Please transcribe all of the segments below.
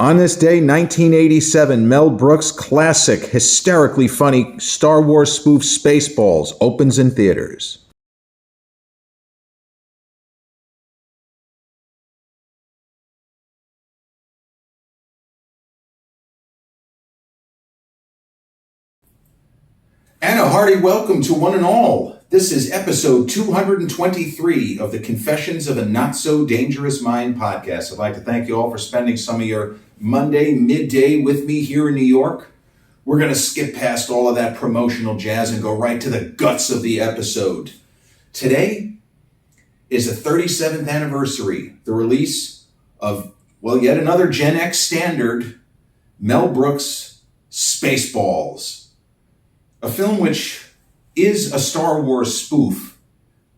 On this day, 1987, Mel Brooks' classic, hysterically funny Star Wars spoof Spaceballs opens in theaters. And a hearty welcome to one and all. This is episode 223 of the Confessions of a Not-So-Dangerous Mind podcast. I'd like to thank you all for spending some of your Monday midday with me here in New York. We're going to skip past all of that promotional jazz and go right to the guts of the episode. Today is the 37th anniversary, the release of, yet another Gen X standard, Mel Brooks' Spaceballs. A film which is a Star Wars spoof,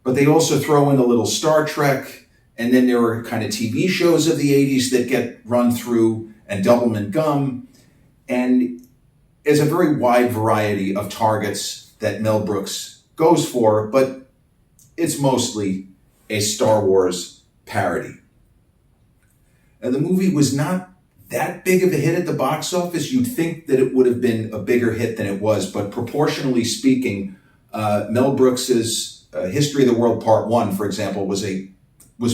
but they also throw in a little Star Trek, and then there are kind of TV shows of the 80s that get run through, and Doublemint Gum, and there's a very wide variety of targets that Mel Brooks goes for, but it's mostly a Star Wars parody. And the movie was not that big of a hit at the box office. You'd think that it would have been a bigger hit than it was, but proportionally speaking, Mel Brooks's History of the World Part 1, for example, was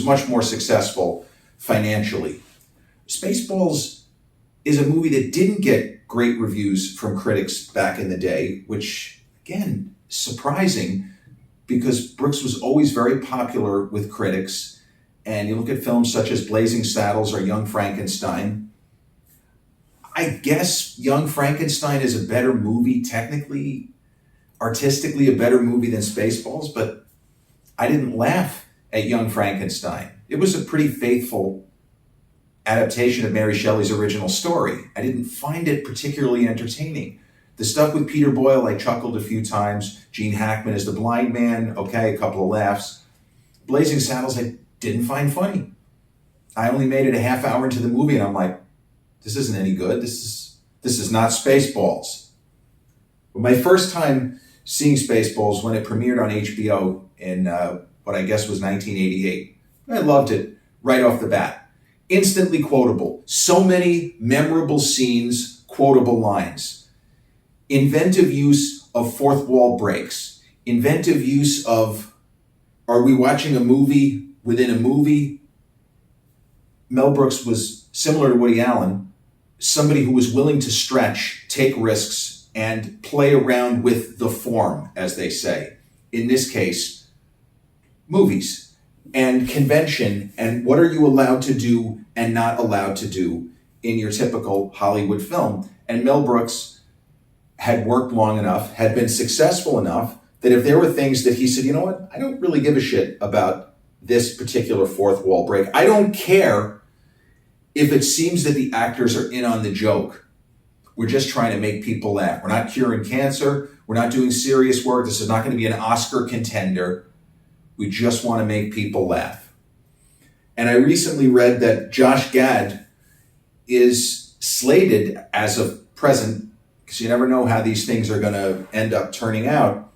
much more successful financially. Spaceballs is a movie that didn't get great reviews from critics back in the day, which, again, surprising because Brooks was always very popular with critics. And you look at films such as Blazing Saddles or Young Frankenstein. I guess Young Frankenstein is a better movie, technically, artistically a better movie than Spaceballs, but I didn't laugh at Young Frankenstein. It was a pretty faithful adaptation of Mary Shelley's original story. I didn't find it particularly entertaining. The stuff with Peter Boyle, I chuckled a few times. Gene Hackman as the blind man, okay, a couple of laughs. Blazing Saddles, I didn't find funny. I only made it a half hour into the movie and I'm like, this isn't any good. This is not Spaceballs. But my first time seeing Spaceballs when it premiered on HBO in what I guess was 1988. I loved it right off the bat. Instantly quotable. So many memorable scenes, quotable lines. Inventive use of fourth wall breaks. Inventive use of, are we watching a movie within a movie? Mel Brooks was similar to Woody Allen, somebody who was willing to stretch, take risks, and play around with the form, as they say. In this case, movies and convention, and what are you allowed to do and not allowed to do in your typical Hollywood film. And Mel Brooks had worked long enough, had been successful enough, that if there were things that he said, you know what, I don't really give a shit about this particular fourth wall break. I don't care if it seems that the actors are in on the joke. We're just trying to make people laugh. We're not curing cancer. We're not doing serious work. This is not going to be an Oscar contender. We just want to make people laugh. And I recently read that Josh Gad is slated as of present, because you never know how these things are going to end up turning out,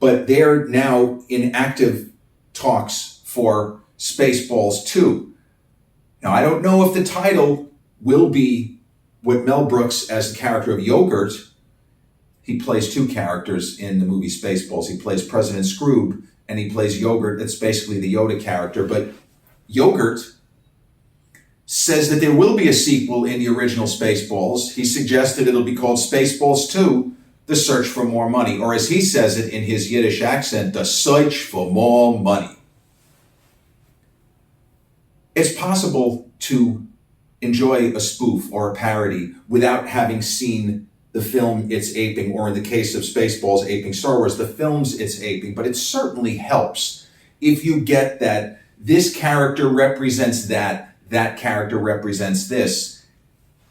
but they're now in active talks for Spaceballs 2. Now, I don't know if the title will be what Mel Brooks as the character of Yogurt. He plays two characters in the movie Spaceballs. He plays President Scrooge, and he plays Yogurt. That's basically the Yoda character. But Yogurt says that there will be a sequel in the original Spaceballs. He suggested it'll be called Spaceballs 2, The Search for More Money. Or as he says it in his Yiddish accent, The Search for More Money. It's possible to enjoy a spoof or a parody without having seen the film it's aping, or in the case of Spaceballs aping Star Wars, the films it's aping, but it certainly helps if you get that this character represents that character represents this.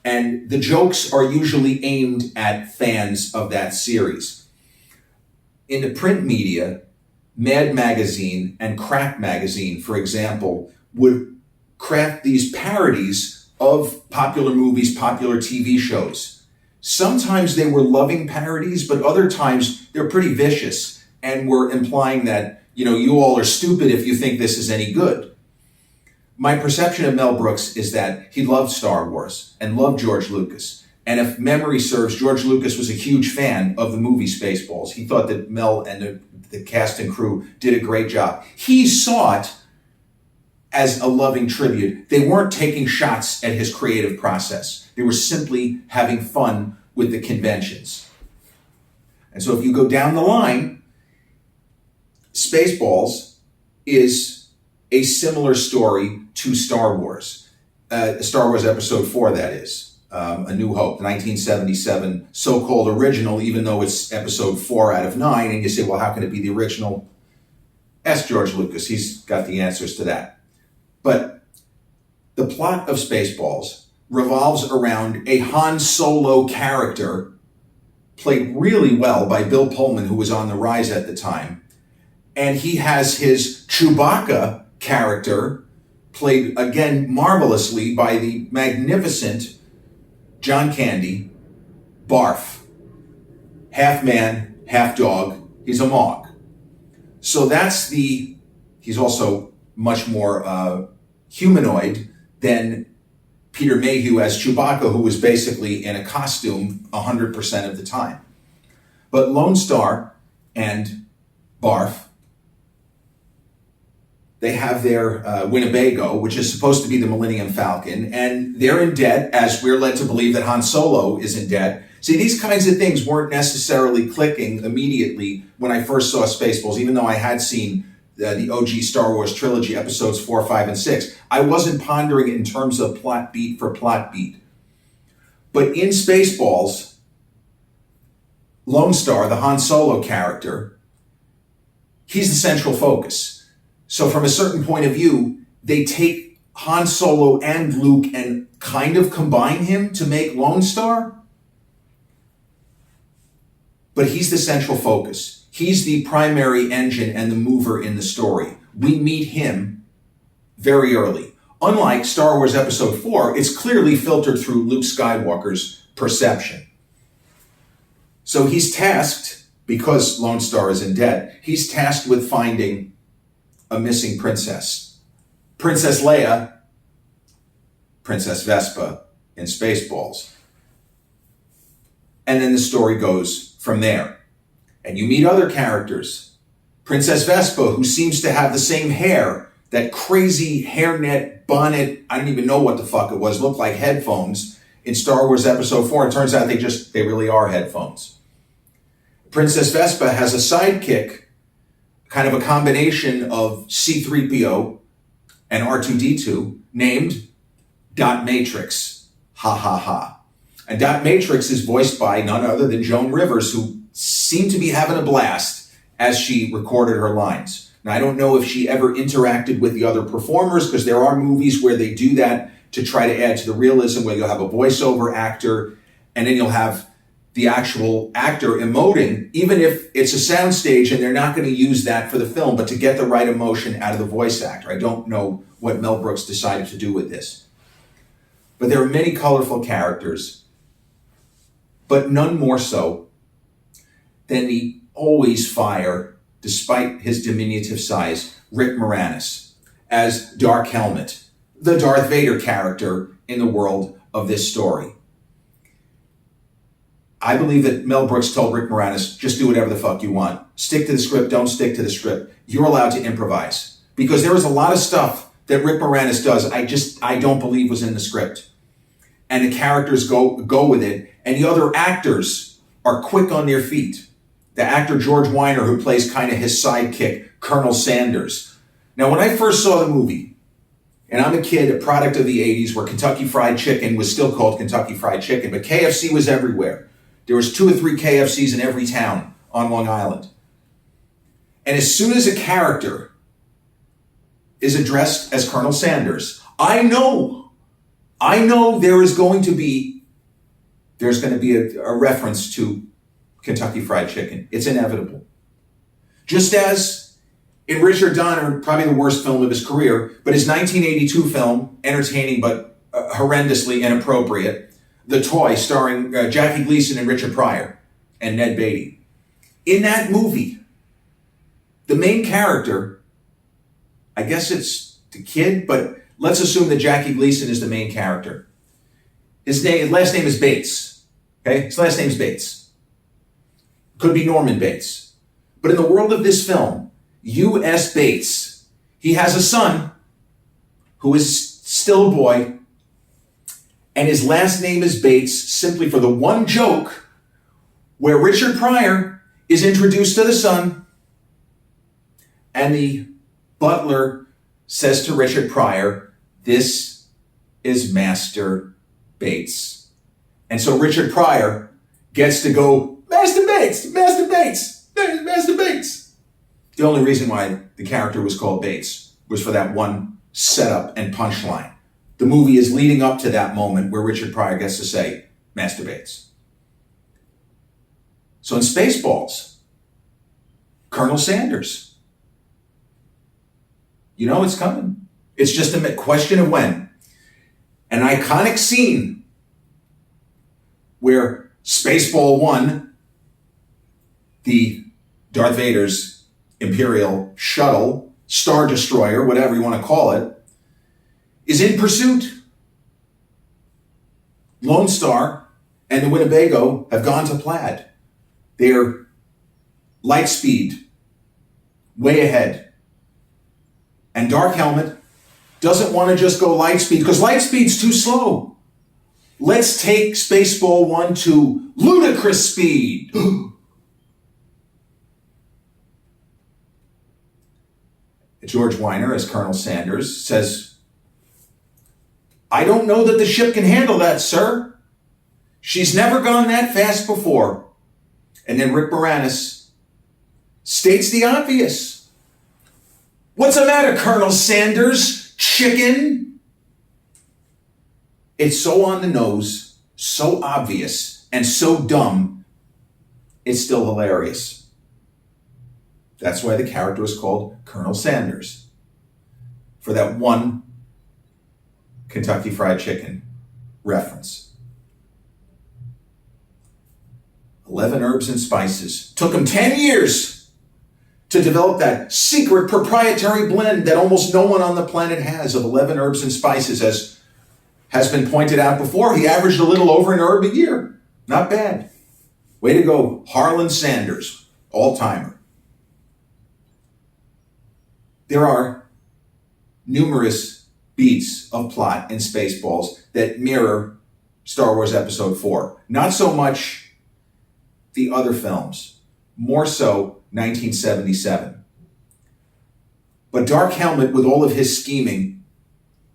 And the jokes are usually aimed at fans of that series. In the print media, Mad Magazine and Crack Magazine, for example, would craft these parodies of popular movies, popular TV shows. Sometimes they were loving parodies, but other times they're pretty vicious and were implying that, you all are stupid if you think this is any good. My perception of Mel Brooks is that he loved Star Wars and loved George Lucas. And if memory serves, George Lucas was a huge fan of the movie Spaceballs. He thought that Mel and the cast and crew did a great job. He saw it as a loving tribute. They weren't taking shots at his creative process. They were simply having fun with the conventions. And so if you go down the line, Spaceballs is a similar story to Star Wars. Star Wars Episode 4, that is. A New Hope, the 1977 so-called original, even though it's Episode 4 out of 9. And you say, well, how can it be the original? Ask George Lucas. He's got the answers to that. But the plot of Spaceballs revolves around a Han Solo character played really well by Bill Pullman, who was on the rise at the time. And he has his Chewbacca character played, again, marvelously by the magnificent John Candy, Barf. Half man, half dog. He's a Mog. So he's also much more humanoid than Peter Mayhew as Chewbacca, who was basically in a costume 100% of the time. But Lone Star and Barf, they have their Winnebago, which is supposed to be the Millennium Falcon, and they're in debt, as we're led to believe that Han Solo is in debt. See, these kinds of things weren't necessarily clicking immediately when I first saw Spaceballs, even though I had seen the OG Star Wars trilogy, episodes 4, 5, and 6. I wasn't pondering it in terms of plot beat for plot beat. But in Spaceballs, Lone Star, the Han Solo character, he's the central focus. So from a certain point of view, they take Han Solo and Luke and kind of combine him to make Lone Star. But he's the central focus. He's the primary engine and the mover in the story. We meet him very early. Unlike Star Wars Episode 4, it's clearly filtered through Luke Skywalker's perception. So he's tasked, because Lone Star is in debt, he's tasked with finding a missing princess. Princess Leia, Princess Vespa in Spaceballs. And then the story goes from there. And you meet other characters. Princess Vespa, who seems to have the same hair, that crazy hairnet bonnet, I don't even know what the fuck it was, looked like headphones in Star Wars Episode 4. It turns out they really are headphones. Princess Vespa has a sidekick, kind of a combination of C-3PO and R2-D2, named Dot Matrix. Ha ha ha. And Dot Matrix is voiced by none other than Joan Rivers, who seemed to be having a blast as she recorded her lines. Now, I don't know if she ever interacted with the other performers, because there are movies where they do that to try to add to the realism, where you'll have a voiceover actor and then you'll have the actual actor emoting, even if it's a soundstage and they're not going to use that for the film, but to get the right emotion out of the voice actor. I don't know what Mel Brooks decided to do with this. But there are many colorful characters, but none more so than the always fire, despite his diminutive size, Rick Moranis as Dark Helmet, the Darth Vader character in the world of this story. I believe that Mel Brooks told Rick Moranis, just do whatever the fuck you want. Stick to the script, don't stick to the script. You're allowed to improvise. Because there is a lot of stuff that Rick Moranis does I don't believe was in the script. And the characters go with it, and the other actors are quick on their feet. The actor George Weiner, who plays kind of his sidekick, Colonel Sandurz. Now, when I first saw the movie, and I'm a kid, a product of the 80s, where Kentucky Fried Chicken was still called Kentucky Fried Chicken, but KFC was everywhere. There was 2 or 3 KFCs in every town on Long Island. And as soon as a character is addressed as Colonel Sandurz, I know there's going to be a reference to Kentucky Fried Chicken. It's inevitable. Just as in Richard Donner, probably the worst film of his career, but his 1982 film, entertaining but horrendously inappropriate, The Toy, starring Jackie Gleason and Richard Pryor and Ned Beatty. In that movie, the main character, I guess it's the kid, but let's assume that Jackie Gleason is the main character. His last name is Bates. Okay? His last name is Bates. Could be Norman Bates. But in the world of this film, U.S. Bates, he has a son who is still a boy, and his last name is Bates simply for the one joke where Richard Pryor is introduced to the son, and the butler says to Richard Pryor, "This is Master Bates." And so Richard Pryor gets to go, "Master Bates, Master Bates, Master Bates." The only reason why the character was called Bates was for that one setup and punchline. The movie is leading up to that moment where Richard Pryor gets to say, "Master Bates." So in Spaceballs, Colonel Sandurz, you know it's coming. It's just a question of when. An iconic scene where Spaceball 1, the Darth Vader's Imperial shuttle, Star Destroyer, whatever you want to call it, is in pursuit. Lone Star and the Winnebago have gone to Plaid. They're light speed, way ahead. And Dark Helmet doesn't want to just go light speed because light speed's too slow. Let's take Spaceball 1 to ludicrous speed. George Weiner, as Colonel Sandurz, says, "I don't know that the ship can handle that, sir. She's never gone that fast before." And then Rick Moranis states the obvious. "What's the matter, Colonel Sandurz? Chicken?" It's so on the nose, so obvious, and so dumb, it's still hilarious. That's why the character is called Colonel Sandurz, for that one Kentucky Fried Chicken reference. 11 herbs and spices. Took them 10 years to develop that secret proprietary blend that almost no one on the planet has of 11 herbs and spices. As has been pointed out before, he averaged a little over an herb a year. Not bad. Way to go, Harlan Sanders, all-timer. There are numerous beats of plot in Spaceballs that mirror Star Wars Episode 4. Not so much the other films, more so 1977. But Dark Helmet, with all of his scheming,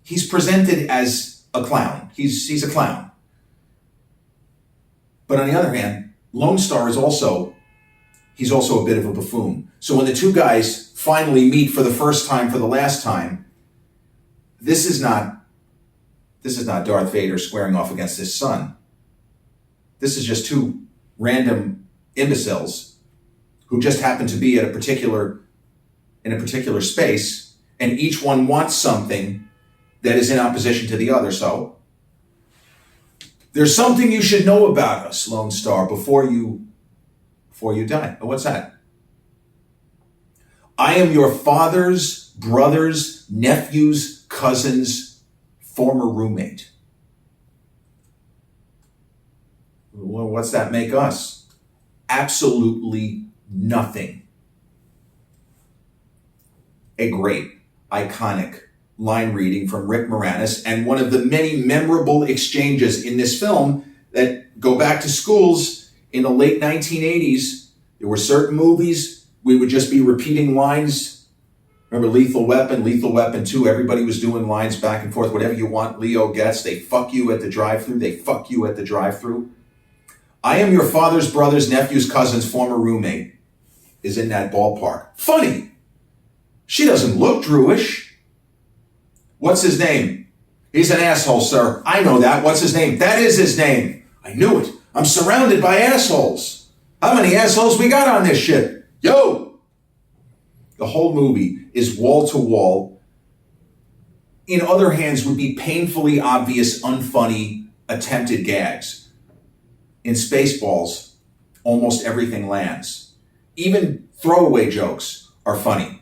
he's presented as a clown. He's a clown. But on the other hand, Lone Star is also a bit of a buffoon. So when the two guys finally meet for the first time, for the last time, this is not Darth Vader squaring off against his son. This is just two random imbeciles who just happen to be in a particular space, and each one wants something that is in opposition to the other. So there's something you should know about us, Lone Star, before you die. Oh, what's that? I am your father's brother's nephew's cousin's former roommate. Well, what's that make us? Absolutely nothing. A great, iconic line reading from Rick Moranis, and one of the many memorable exchanges in this film that go back to schools in the late 1980s. There were certain movies we would just be repeating lines. Remember Lethal Weapon 2, everybody was doing lines back and forth. Whatever you want, Leo gets. They fuck you at the drive-thru. They fuck you at the drive-thru. I am your father's brother's nephew's cousin's former roommate is in that ballpark. Funny. She doesn't look Jewish. What's his name? He's an asshole, sir. I know that. What's his name? That is his name. I knew it. I'm surrounded by assholes. How many assholes we got on this ship? Yo! The whole movie is wall to wall. In other hands would be painfully obvious, unfunny, attempted gags. In Spaceballs, almost everything lands. Even throwaway jokes are funny.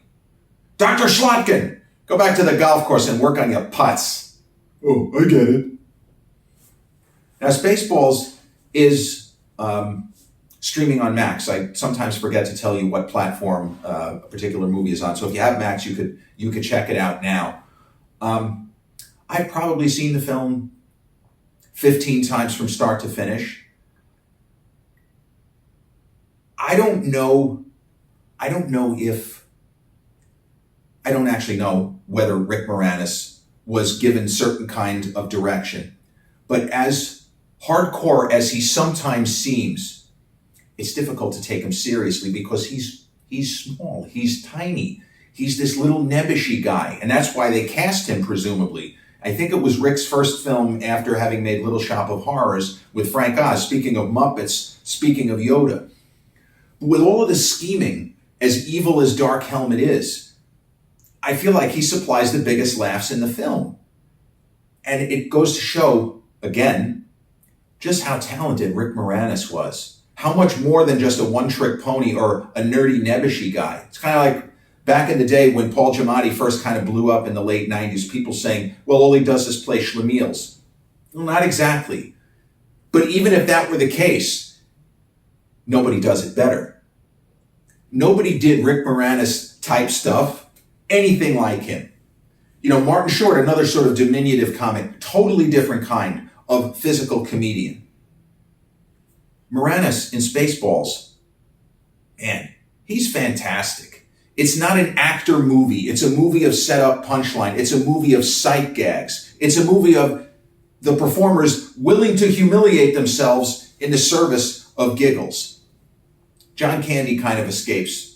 Dr. Schlotkin, Go back to the golf course and work on your putts. Oh, I get it. Now, Spaceballs is streaming on Max. I sometimes forget to tell you what platform a particular movie is on. So if you have Max, you could check it out now. I've probably seen the film 15 times from start to finish. I don't actually know whether Rick Moranis was given certain kind of direction. But as hardcore as he sometimes seems, it's difficult to take him seriously because he's small, he's tiny, he's this little nebbishy guy. And that's why they cast him, presumably. I think it was Rick's first film after having made Little Shop of Horrors with Frank Oz. Speaking of Muppets, speaking of Yoda. With all of the scheming, as evil as Dark Helmet is, I feel like he supplies the biggest laughs in the film. And it goes to show, again, just how talented Rick Moranis was. How much more than just a one-trick pony or a nerdy nebbishy guy. It's kind of like back in the day when Paul Giamatti first kind of blew up in the late 90s, people saying, well, all he does is play schlemiels. Well, not exactly. But even if that were the case, nobody does it better. Nobody did Rick Moranis type stuff anything like him. You know, Martin Short, another sort of diminutive comic, totally different kind of physical comedian. Moranis in Spaceballs, man, he's fantastic. It's not an actor movie. It's a movie of setup punchline. It's a movie of sight gags. It's a movie of the performers willing to humiliate themselves in the service of giggles. John Candy kind of escapes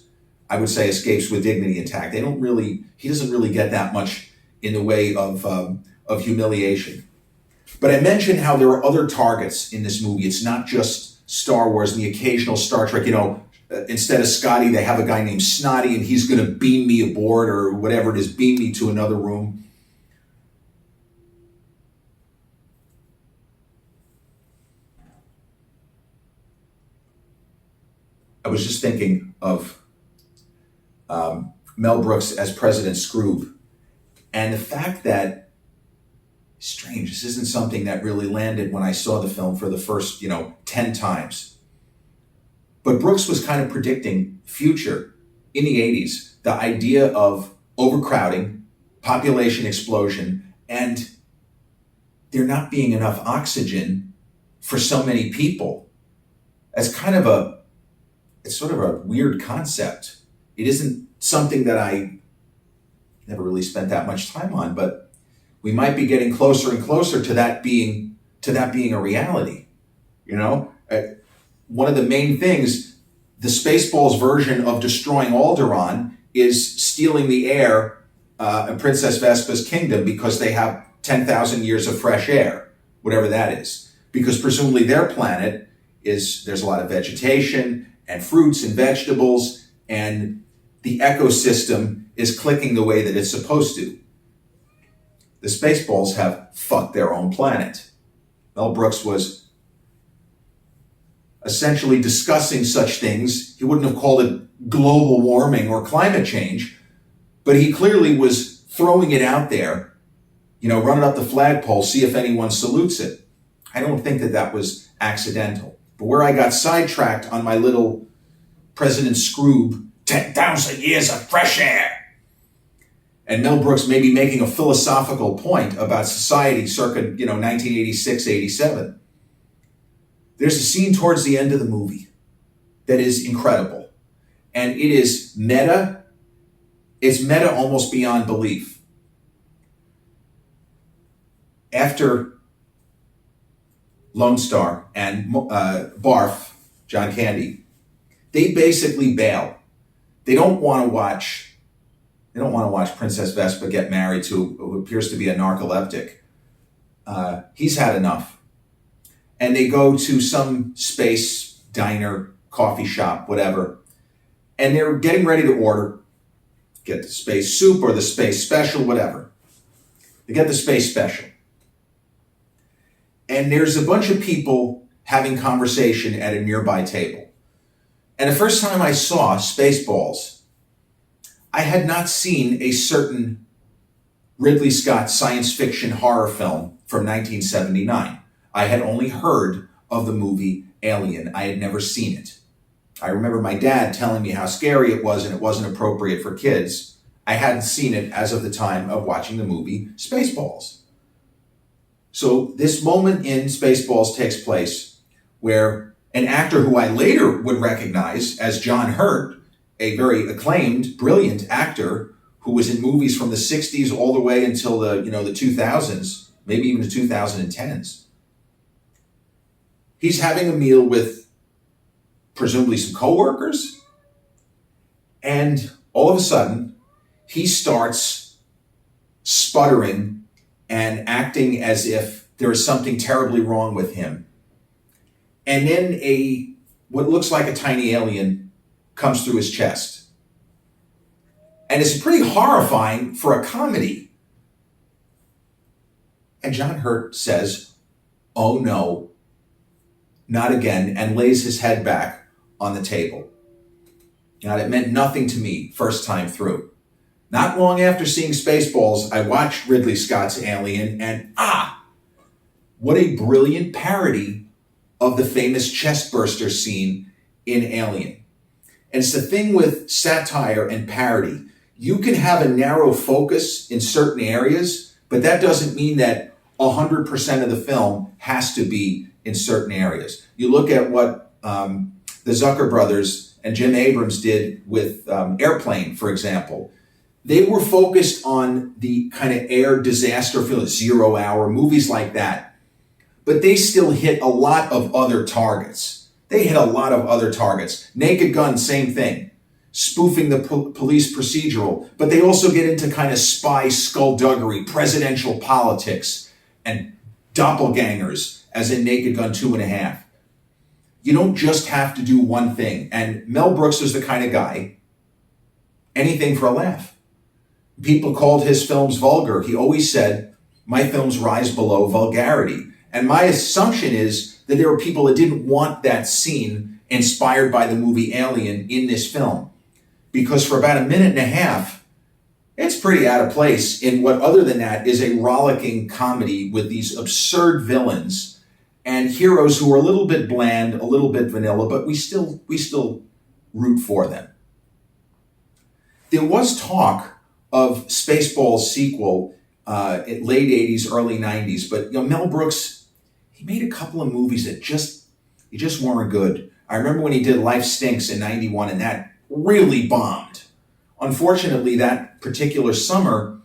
with dignity intact. He doesn't really get that much in the way of humiliation. But I mentioned how there are other targets in this movie. It's not just Star Wars and the occasional Star Trek. You know, instead of Scotty, they have a guy named Snotty, and he's going to beam me aboard or whatever it is, beam me to another room. I was just thinking of Mel Brooks as President Scrooge, and the fact that, strange, this isn't something that really landed when I saw the film for the first, 10 times. But Brooks was kind of predicting future in the 80s, the idea of overcrowding, population explosion, and there not being enough oxygen for so many people. As it's sort of a weird concept. It isn't something that I never really spent that much time on, but we might be getting closer and closer to that being a reality. One of the main things, the Spaceballs version of destroying Alderaan is stealing the air in Princess Vespa's kingdom because they have 10,000 years of fresh air, whatever that is. Because presumably their planet there's a lot of vegetation and fruits and vegetables, and the ecosystem is clicking the way that it's supposed to. The Spaceballs have fucked their own planet. Mel Brooks was essentially discussing such things. He wouldn't have called it global warming or climate change, but he clearly was throwing it out there, running up the flagpole, see if anyone salutes it. I don't think that was accidental. But where I got sidetracked on my little President Scrooge, 10,000 years of fresh air, and Mel Brooks maybe making a philosophical point about society circa, 1986, 87. There's a scene towards the end of the movie that is incredible. And it is meta. It's meta almost beyond belief. After Lone Star and Barf, John Candy, they basically bail. They don't want to watch Princess Vespa get married to who appears to be a narcoleptic. He's had enough. And they go to some space diner, coffee shop, whatever. And they're getting ready to get the space soup or the space special, whatever. They get the space special. And there's a bunch of people having conversation at a nearby table. And the first time I saw Spaceballs, I had not seen a certain Ridley Scott's science fiction horror film from 1979. I had only heard of the movie Alien. I had never seen it. I remember my dad telling me how scary it was and it wasn't appropriate for kids. I hadn't seen it as of the time of watching the movie Spaceballs. So this moment in Spaceballs takes place where an actor who I later would recognize as John Hurt, a very acclaimed, brilliant actor who was in movies from the 60s all the way until the 2000s, maybe even the 2010s. He's having a meal with presumably some coworkers, and all of a sudden he starts sputtering and acting as if there is something terribly wrong with him. And then what looks like a tiny alien comes through his chest. And it's pretty horrifying for a comedy. And John Hurt says, "Oh no, not again," and lays his head back on the table. Now, it meant nothing to me first time through. Not long after seeing Spaceballs, I watched Ridley Scott's Alien, and what a brilliant parody of the famous chestburster scene in Alien. And it's the thing with satire and parody. You can have a narrow focus in certain areas, but that doesn't mean that 100% of the film has to be in certain areas. You look at what the Zucker brothers and Jim Abrams did with Airplane, for example. They were focused on the kind of air disaster film, 0 Hour, movies like that. But they still hit a lot of other targets. Naked Gun, same thing. Spoofing the police procedural. But they also get into kind of spy skullduggery, presidential politics, and doppelgangers, as in Naked Gun 2.5. You don't just have to do one thing. And Mel Brooks was the kind of guy, anything for a laugh. People called his films vulgar. He always said, "My films rise below vulgarity." And my assumption is that there were people that didn't want that scene inspired by the movie Alien in this film. Because for about a minute and a half, it's pretty out of place in what, other than that, is a rollicking comedy with these absurd villains and heroes who are a little bit bland, a little bit vanilla, but we still root for them. There was talk of Spaceballs sequel in late 80s, early 90s, but Mel Brooks, he made a couple of movies that just weren't good. I remember when he did Life Stinks in 91, and that really bombed. Unfortunately, that particular summer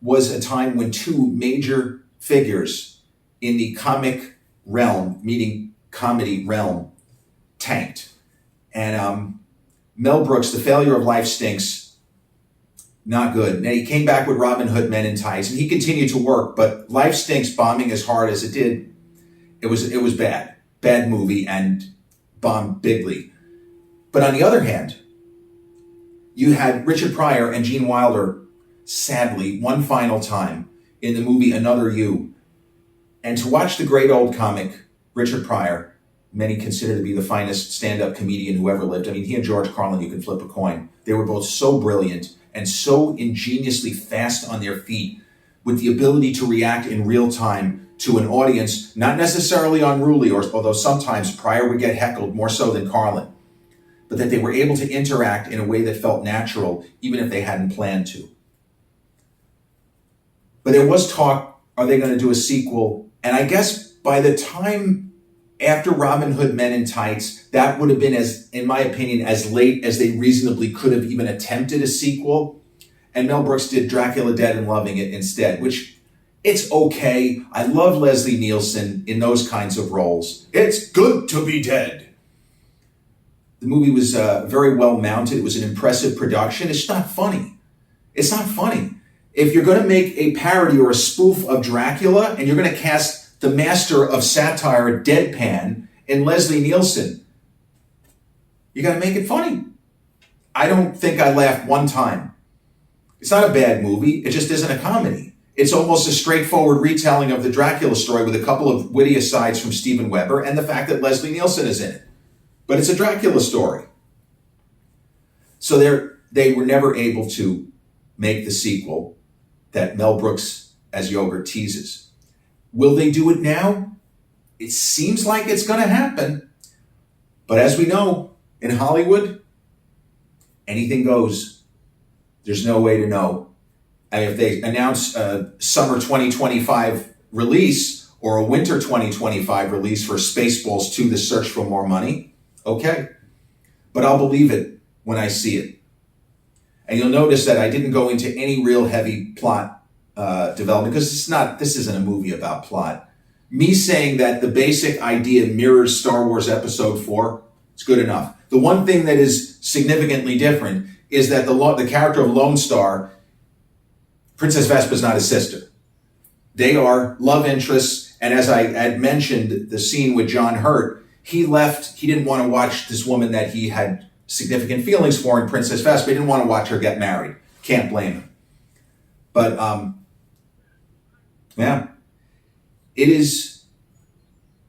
was a time when two major figures in the comic realm, meaning comedy realm, tanked. And Mel Brooks, the failure of Life Stinks, not good. Now, he came back with Robin Hood Men in Tights, and he continued to work, but Life Stinks, bombing as hard as it did, it was bad. Bad movie and bombed bigly. But on the other hand, you had Richard Pryor and Gene Wilder, sadly, one final time in the movie Another You. And to watch the great old comic, Richard Pryor, many consider to be the finest stand-up comedian who ever lived. I mean, he and George Carlin, you can flip a coin. They were both so brilliant and so ingeniously fast on their feet, with the ability to react in real time to an audience, not necessarily unruly, although sometimes Pryor would get heckled more so than Carlin, but that they were able to interact in a way that felt natural, even if they hadn't planned to. But there was talk, are they going to do a sequel? And I guess by the time after Robin Hood Men in Tights, that would have been, as, in my opinion, as late as they reasonably could have even attempted a sequel. And Mel Brooks did Dracula Dead and Loving It instead, which it's okay. I love Leslie Nielsen in those kinds of roles. It's good to be dead. The movie was very well mounted. It was an impressive production. It's not funny. It's not funny. If you're going to make a parody or a spoof of Dracula and you're going to cast the master of satire, deadpan, in Leslie Nielsen, you got to make it funny. I don't think I laughed one time. It's not a bad movie. It just isn't a comedy. It's almost a straightforward retelling of the Dracula story with a couple of witty asides from Steven Weber and the fact that Leslie Nielsen is in it. But it's a Dracula story. So they were never able to make the sequel. that Mel Brooks as yogurt teases. Will they do it now? It seems like it's going to happen. But as we know, in Hollywood, anything goes. There's no way to know. And if they announce a summer 2025 release or a winter 2025 release for Spaceballs 2, The Search for More Money, okay. But I'll believe it when I see it. And you'll notice that I didn't go into any real heavy plot development because this isn't a movie about plot. Me saying that the basic idea mirrors Star Wars Episode 4, it's good enough. The one thing that is significantly different is that the character of Lone Star, Princess Vespa's not his sister. They are love interests, and as I had mentioned, the scene with John Hurt, he left, he didn't want to watch this woman that he had significant feelings for in Princess Vespa. He didn't want to watch her get married. Can't blame him. But, yeah. It is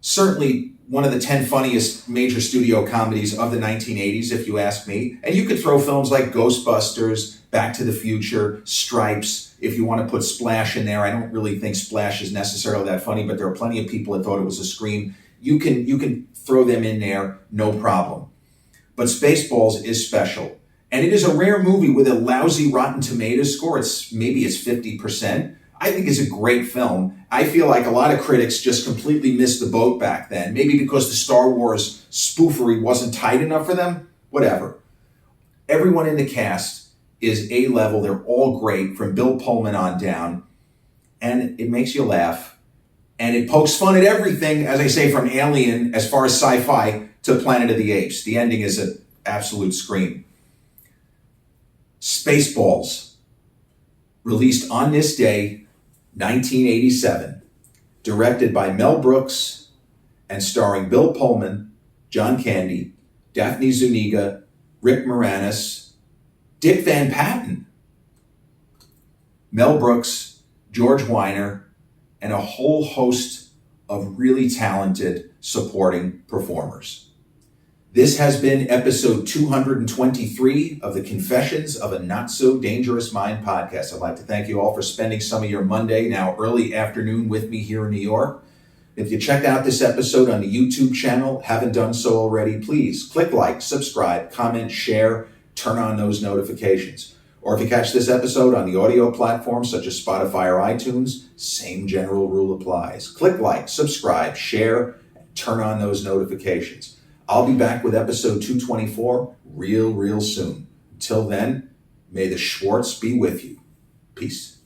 certainly one of the 10 funniest major studio comedies of the 1980s, if you ask me. And you could throw films like Ghostbusters, Back to the Future, Stripes, if you want to put Splash in there. I don't really think Splash is necessarily that funny, but there are plenty of people that thought it was a scream. You can throw them in there, no problem. But Spaceballs is special. And it is a rare movie with a lousy Rotten Tomatoes score. Maybe it's 50%. I think it's a great film. I feel like a lot of critics just completely missed the boat back then. Maybe because the Star Wars spoofery wasn't tight enough for them. Whatever. Everyone in the cast is A-level. They're all great, from Bill Pullman on down. And it makes you laugh. And it pokes fun at everything, as I say, from Alien, as far as sci-fi, to Planet of the Apes. The ending is an absolute scream. Spaceballs, released on this day, 1987, directed by Mel Brooks and starring Bill Pullman, John Candy, Daphne Zuniga, Rick Moranis, Dick Van Patten, Mel Brooks, George Weiner, and a whole host of really talented supporting performers. This has been episode 223 of the Confessions of a Not So Dangerous Mind podcast. I'd like to thank you all for spending some of your Monday, now early afternoon, with me here in New York. If you checked out this episode on the YouTube channel, haven't done so already, please click like, subscribe, comment, share, turn on those notifications. Or if you catch this episode on the audio platforms such as Spotify or iTunes, same general rule applies. Click like, subscribe, share, and turn on those notifications. I'll be back with episode 224 real soon. Until then, may the Schwartz be with you. Peace.